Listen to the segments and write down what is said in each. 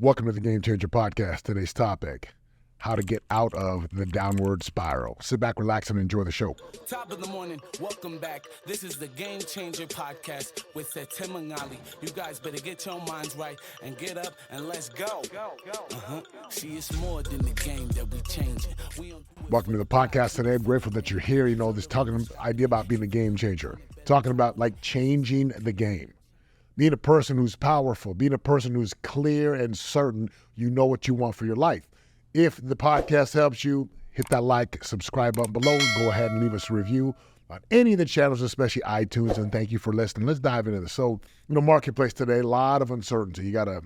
Welcome to the Game Changer Podcast. Today's topic, how to get out of the downward spiral. Sit back, relax, and enjoy the show. Top of the morning, welcome back. This is the Game Changer Podcast with Setema Gali. You guys better get your minds right and get up and let's go. See, it's more than the game that we changing. Welcome to the podcast today. I'm grateful that you're here. You know, this talking idea about being a game changer. Talking about like changing the game. Being a person who's powerful, being a person who's clear and certain you know what you want for your life. If the podcast helps you, hit that like, subscribe button below. Go ahead and leave us a review on any of the channels, especially iTunes, and thank you for listening. Let's dive into this. So, marketplace today, a lot of uncertainty. You got a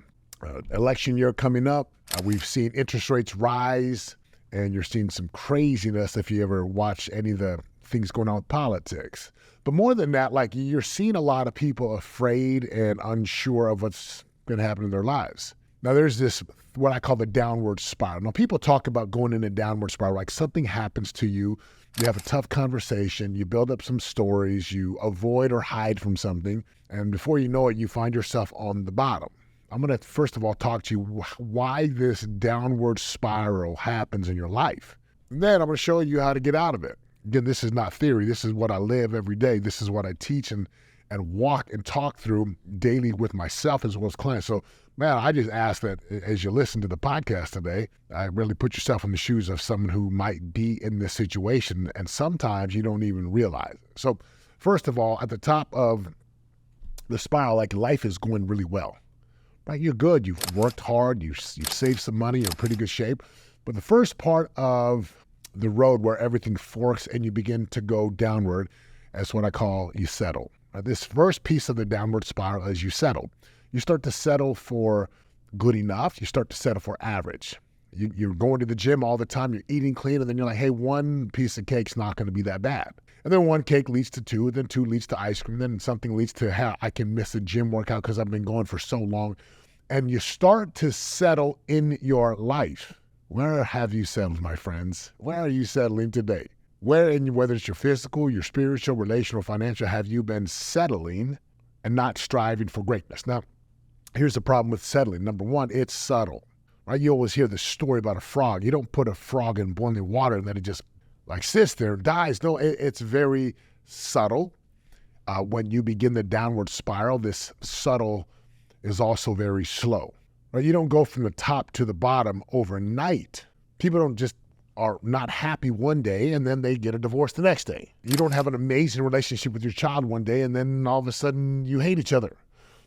election year coming up. We've seen interest rates rise, and you're seeing some craziness if you ever watch any of the things going on with politics. But more than that, like you're seeing a lot of people afraid and unsure of what's going to happen in their lives. Now, there's this, what I call the downward spiral. Now, people talk about going in a downward spiral, like something happens to you, you have a tough conversation, you build up some stories, you avoid or hide from something, and before you know it, you find yourself on the bottom. I'm going to, first of all, talk to you why this downward spiral happens in your life. And then I'm going to show you how to get out of it. Again, this is not theory. This is what I live every day. This is what I teach and walk and talk through daily with myself as well as clients. So, man, I just ask that as you listen to the podcast today, I really put yourself in the shoes of someone who might be in this situation, and sometimes you don't even realize it. So, first of all, at the top of the spiral, like life is going really well, right? You're good. You've worked hard. You've saved some money. You're in pretty good shape. But the first part of the road where everything forks and you begin to go downward, that's what I call you settle. This first piece of the downward spiral is you settle. You start to settle for good enough. You start to settle for average. You're going to the gym all the time. You're eating clean. And then you're like, hey, one piece of cake's not going to be that bad. And then one cake leads to two. And then two leads to ice cream. Then something leads to, hey, I can miss a gym workout because I've been going for so long. And you start to settle in your life. Where have you settled, my friends? Where are you settling today? Whether it's your physical, your spiritual, relational, financial, have you been settling and not striving for greatness? Now, here's the problem with settling. Number one, it's subtle, right? You always hear the story about a frog. You don't put a frog in boiling water and then it just like sits there and dies. No, it's very subtle. When you begin the downward spiral, this subtle is also very slow. Right? You don't go from the top to the bottom overnight. People don't just are not happy one day and then they get a divorce the next day. You don't have an amazing relationship with your child one day and then all of a sudden you hate each other.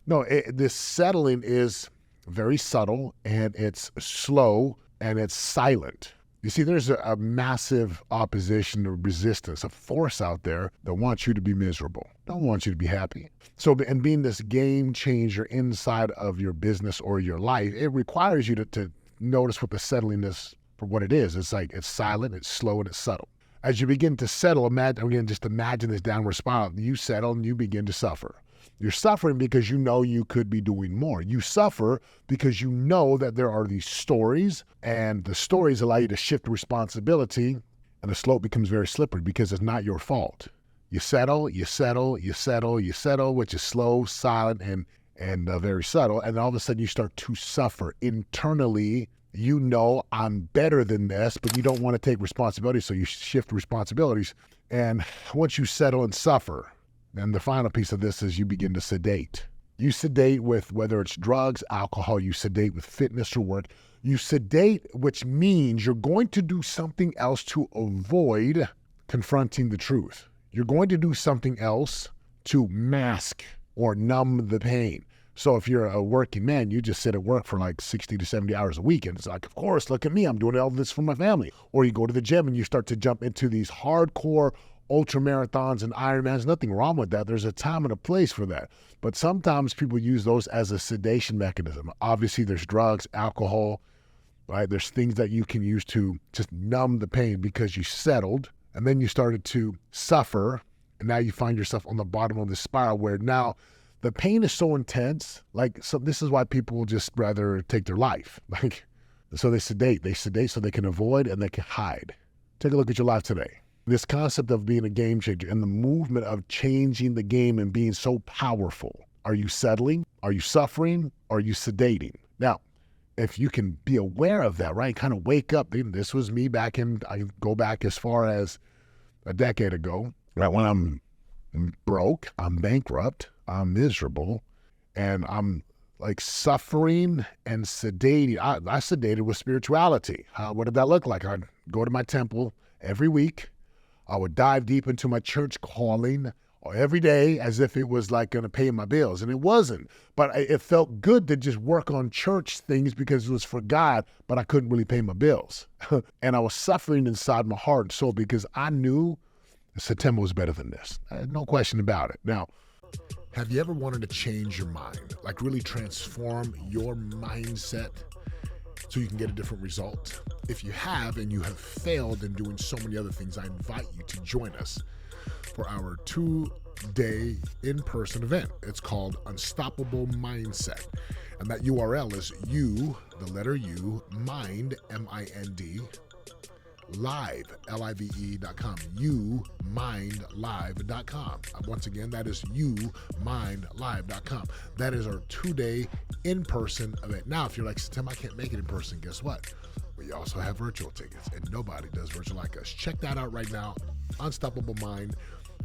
No, this settling is very subtle and it's slow and it's silent. You see, there's a massive opposition or resistance, a force out there that wants you to be miserable, don't want you to be happy. So, and being this game changer inside of your business or your life, it requires you to notice what the settling is for what it is. It's like, it's silent, it's slow, and it's subtle. As you begin to settle, imagine this downward spiral. You settle and you begin to suffer. You're suffering because you know you could be doing more. You suffer because you know that there are these stories, and the stories allow you to shift responsibility, and the slope becomes very slippery because it's not your fault. You settle, which is slow, silent, and very subtle, and all of a sudden you start to suffer internally. You know, I'm better than this, but you don't want to take responsibility, so you shift responsibilities. And once you settle and suffer, then the final piece of this is you begin to sedate. You sedate with whether it's drugs, alcohol, you sedate with fitness or work. You sedate, which means you're going to do something else to avoid confronting the truth. You're going to do something else to mask or numb the pain. So if you're a working man, you just sit at work for like 60 to 70 hours a week. And it's like, of course, look at me. I'm doing all this for my family. Or you go to the gym and you start to jump into these hardcore ultra marathons and Ironmans. Nothing wrong with that. There's a time and a place for that. But sometimes people use those as a sedation mechanism. Obviously, there's drugs, alcohol, right? There's things that you can use to just numb the pain because you settled and then you started to suffer. And now you find yourself on the bottom of the spiral where now the pain is so intense. Like, so this is why people just rather take their life. Like, so they sedate so they can avoid and they can hide. Take a look at your life today. This concept of being a game changer and the movement of changing the game and being so powerful. Are you settling? Are you suffering? Are you sedating? Now, if you can be aware of that, right? Kind of wake up. This was me I go back as far as a decade ago, right? When I'm broke, I'm bankrupt, I'm miserable, and I'm like suffering and sedating. I sedated with spirituality. What did that look like? I'd go to my temple every week. I would dive deep into my church calling every day as if it was like going to pay my bills. And it wasn't. But it felt good to just work on church things because it was for God, but I couldn't really pay my bills. And I was suffering inside my heart and soul because I knew Setema was better than this. No question about it. Now, have you ever wanted to change your mind, like really transform your mindset so you can get a different result? If you have and you have failed in doing so many other things, I invite you to join us for our 2-day in-person event. It's called Unstoppable Mindset. And that URL is the letter U, mind, M-I-N-D, live, live.com, mindlive.com. Once again, that is mindlive.com. That is our 2-day in-person event. Now, if you're like, Setema, I can't make it in person, guess what? We also have virtual tickets, and nobody does virtual like us. Check that out right now, Unstoppable Mind,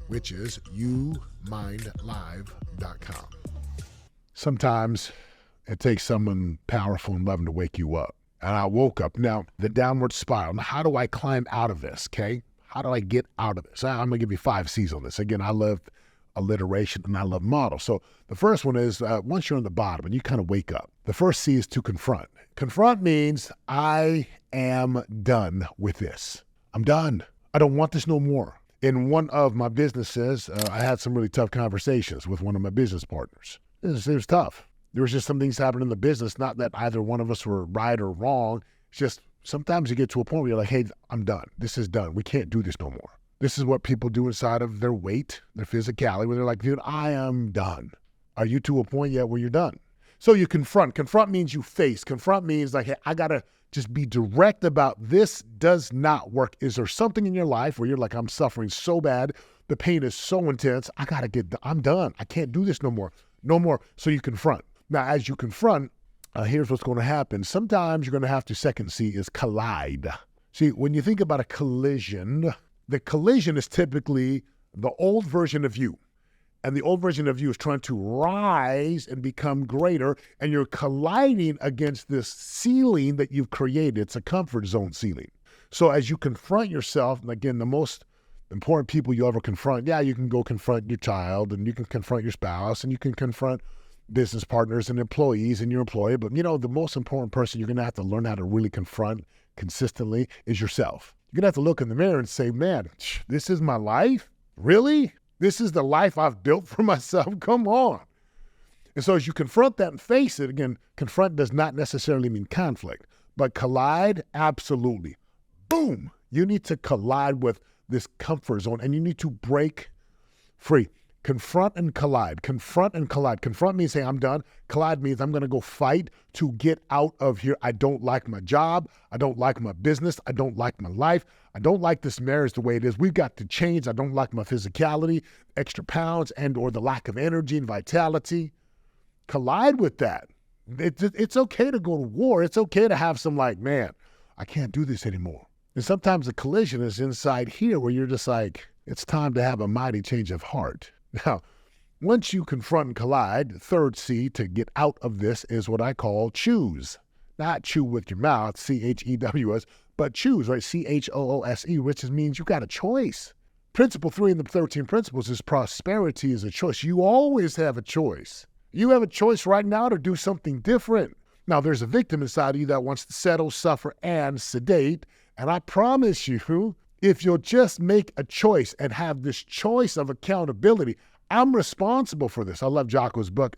which is mindlive.com. Sometimes it takes someone powerful and loving to wake you up. And I woke up. Now, the downward spiral. Now, how do I climb out of this, okay? How do I get out of this? I'm going to give you 5 C's on this. Again, I love alliteration and I love models. So the first one is once you're on the bottom and you kind of wake up, the first C is to confront. Confront means I am done with this. I'm done. I don't want this no more. In one of my businesses, I had some really tough conversations with one of my business partners. It was tough. There was just some things happening in the business, not that either one of us were right or wrong. It's just sometimes you get to a point where you're like, hey, I'm done. This is done. We can't do this no more. This is what people do inside of their weight, their physicality, where they're like, dude, I am done. Are you to a point yet where you're done? So you confront. Confront means you face. Confront means like, hey, I got to just be direct about this does not work. Is there something in your life where you're like, I'm suffering so bad, the pain is so intense, I'm done. I can't do this no more. No more. So you confront. Now, as you confront, here's what's going to happen. Sometimes you're going to have to, second C is collide. See, when you think about a collision, the collision is typically the old version of you. And the old version of you is trying to rise and become greater, and you're colliding against this ceiling that you've created. It's a comfort zone ceiling. So as you confront yourself, and again, the most important people you ever confront, you can go confront your child, and you can confront your spouse, and you can confront business partners and employees and your employer. But the most important person you're going to have to learn how to really confront consistently is yourself. You're going to have to look in the mirror and say, man, this is my life? Really? This is the life I've built for myself? Come on. And so as you confront that and face it, again, confront does not necessarily mean conflict, but collide, absolutely. Boom. You need to collide with this comfort zone and you need to break free. Confront and collide. Confront and collide. Confront means, hey, I'm done. Collide means I'm going to go fight to get out of here. I don't like my job. I don't like my business. I don't like my life. I don't like this marriage the way it is. We've got to change. I don't like my physicality, extra pounds, and or the lack of energy and vitality. Collide with that. It's okay to go to war. It's okay to have some like, man, I can't do this anymore. And sometimes the collision is inside here where you're just like, it's time to have a mighty change of heart. Now, once you confront and collide, third C to get out of this is what I call choose. Not chew with your mouth, C-H-E-W-S, but choose, right? C-H-O-O-S-E, which means you got a choice. Principle 3 in the 13 principles is prosperity is a choice. You always have a choice. You have a choice right now to do something different. Now, there's a victim inside of you that wants to settle, suffer, and sedate. And I promise you, if you'll just make a choice and have this choice of accountability, I'm responsible for this. I love Jocko's book,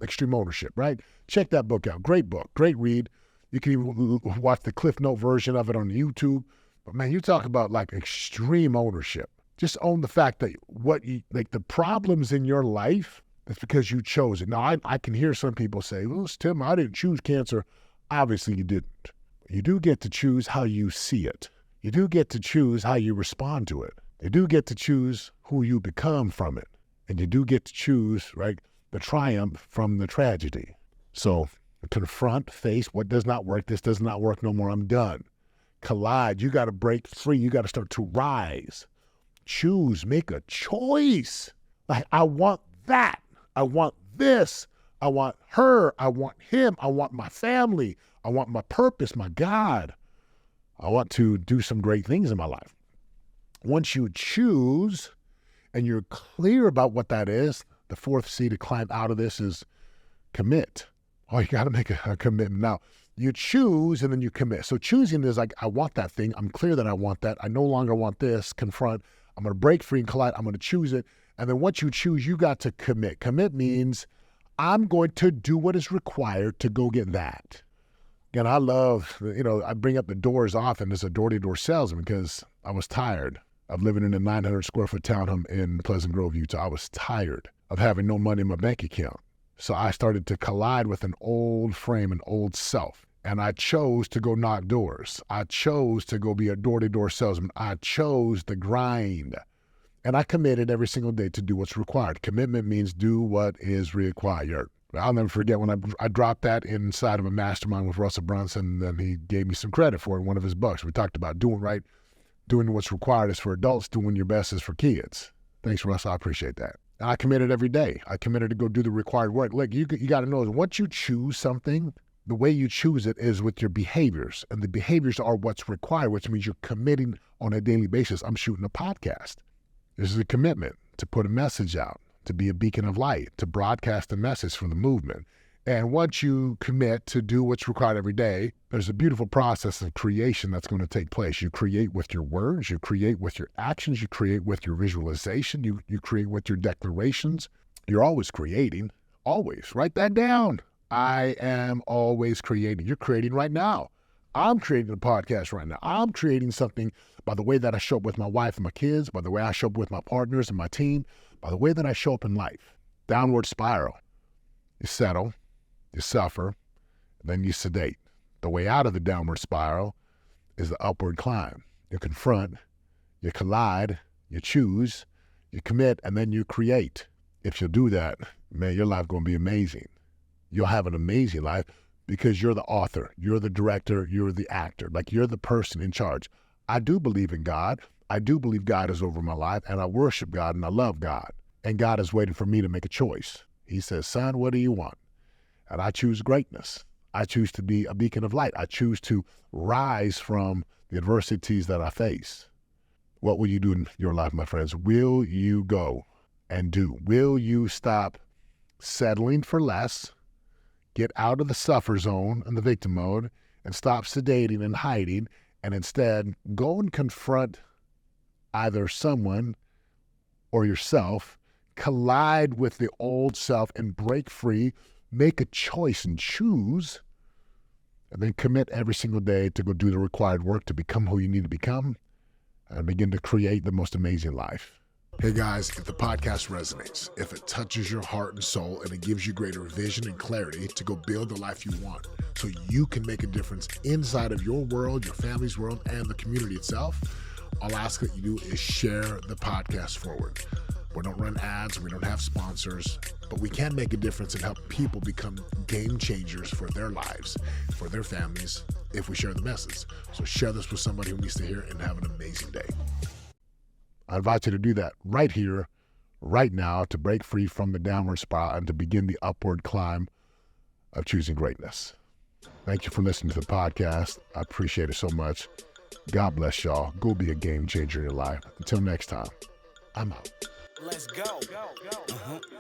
Extreme Ownership, right? Check that book out. Great book, great read. You can even watch the Cliff Note version of it on YouTube. But man, you talk about like extreme ownership. Just own the fact that the problems in your life, that's because you chose it. Now, I can hear some people say, well, Tim, I didn't choose cancer. Obviously, you didn't. You do get to choose how you see it. You do get to choose how you respond to it. You do get to choose who you become from it. And you do get to choose, right, the triumph from the tragedy. So Confront, face what does not work. This does not work no more. I'm done. Collide. You got to break free. You got to start to rise. Choose. Make a choice. Like, I want that. I want this. I want her. I want him. I want my family. I want my purpose, my God. I want to do some great things in my life. Once you choose and you're clear about what that is, the fourth C to climb out of this is commit. Oh, you got to make a commitment. Now, you choose and then you commit. So choosing is like, I want that thing. I'm clear that I want that. I no longer want this. Confront. I'm going to break free and collide. I'm going to choose it. And then once you choose, you got to commit. Commit means I'm going to do what is required to go get that. Again, I love, I bring up the doors often as a door-to-door salesman because I was tired of living in a 900 square foot townhome in Pleasant Grove, Utah. I was tired of having no money in my bank account. So I started to collide with an old frame, an old self. And I chose to go knock doors. I chose to go be a door-to-door salesman. I chose the grind. And I committed every single day to do what's required. Commitment means do what is required. I'll never forget when I dropped that inside of a mastermind with Russell Brunson, and he gave me some credit for it in one of his books. We talked about doing right, doing what's required is for adults, doing your best is for kids. Thanks, Russell. I appreciate that. And I committed every day. I committed to go do the required work. Look, you got to know is once you choose something, the way you choose it is with your behaviors. And the behaviors are what's required, which means you're committing on a daily basis. I'm shooting a podcast. This is a commitment to put a message out, to be a beacon of light, to broadcast a message from the movement. And once you commit to do what's required every day, there's a beautiful process of creation that's going to take place. You create with your words, you create with your actions, you create with your visualization, you create with your declarations. You're always creating, always. Write that down. I am always creating. You're creating right now. I'm creating a podcast right now. I'm creating something by the way that I show up with my wife and my kids, by the way I show up with my partners and my team, by the way that I show up in life. Downward spiral. You settle, you suffer, and then you sedate. The way out of the downward spiral is the upward climb. You confront, you collide, you choose, you commit, and then you create. If you'll do that, man, your life going to be amazing. You'll have an amazing life because you're the author, you're the director, you're the actor, like you're the person in charge. I do believe in God. I do believe God is over my life, and I worship God, and I love God. And God is waiting for me to make a choice. He says, son, what do you want? And I choose greatness. I choose to be a beacon of light. I choose to rise from the adversities that I face. What will you do in your life, my friends? Will you go and do? Will you stop settling for less, get out of the suffer zone and the victim mode, and stop sedating and hiding, and instead go and confront either someone or yourself, collide with the old self and break free, make a choice and choose, and then commit every single day to go do the required work to become who you need to become and begin to create the most amazing life. Hey guys, if the podcast resonates, if it touches your heart and soul, and it gives you greater vision and clarity to go build the life you want so you can make a difference inside of your world, your family's world, and the community itself, all I ask that you do is share the podcast forward. We don't run ads, we don't have sponsors, but we can make a difference and help people become game changers for their lives, for their families, if we share the message. So share this with somebody who needs to hear it, and have an amazing day. I invite you to do that right here, right now, to break free from the downward spiral and to begin the upward climb of choosing greatness. Thank you for listening to the podcast. I appreciate it so much. God bless y'all. Go be a game changer in your life. Until next time, I'm out. Let's go.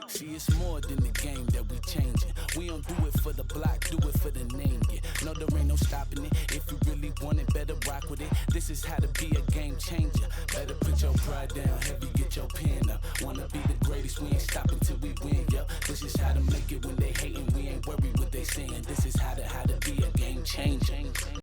See, it's more than the game that we changing. We don't do it for the block, do it for the name. Yeah. No, there ain't no stopping it. If you really want it, better rock with it. This is how to be a game changer. Better put your pride down, heavy, get your pen up. Wanna be the greatest, we ain't stopping till we win, yo. This is how to make it when they hating, we ain't worried what they saying. This is how to be a game changer.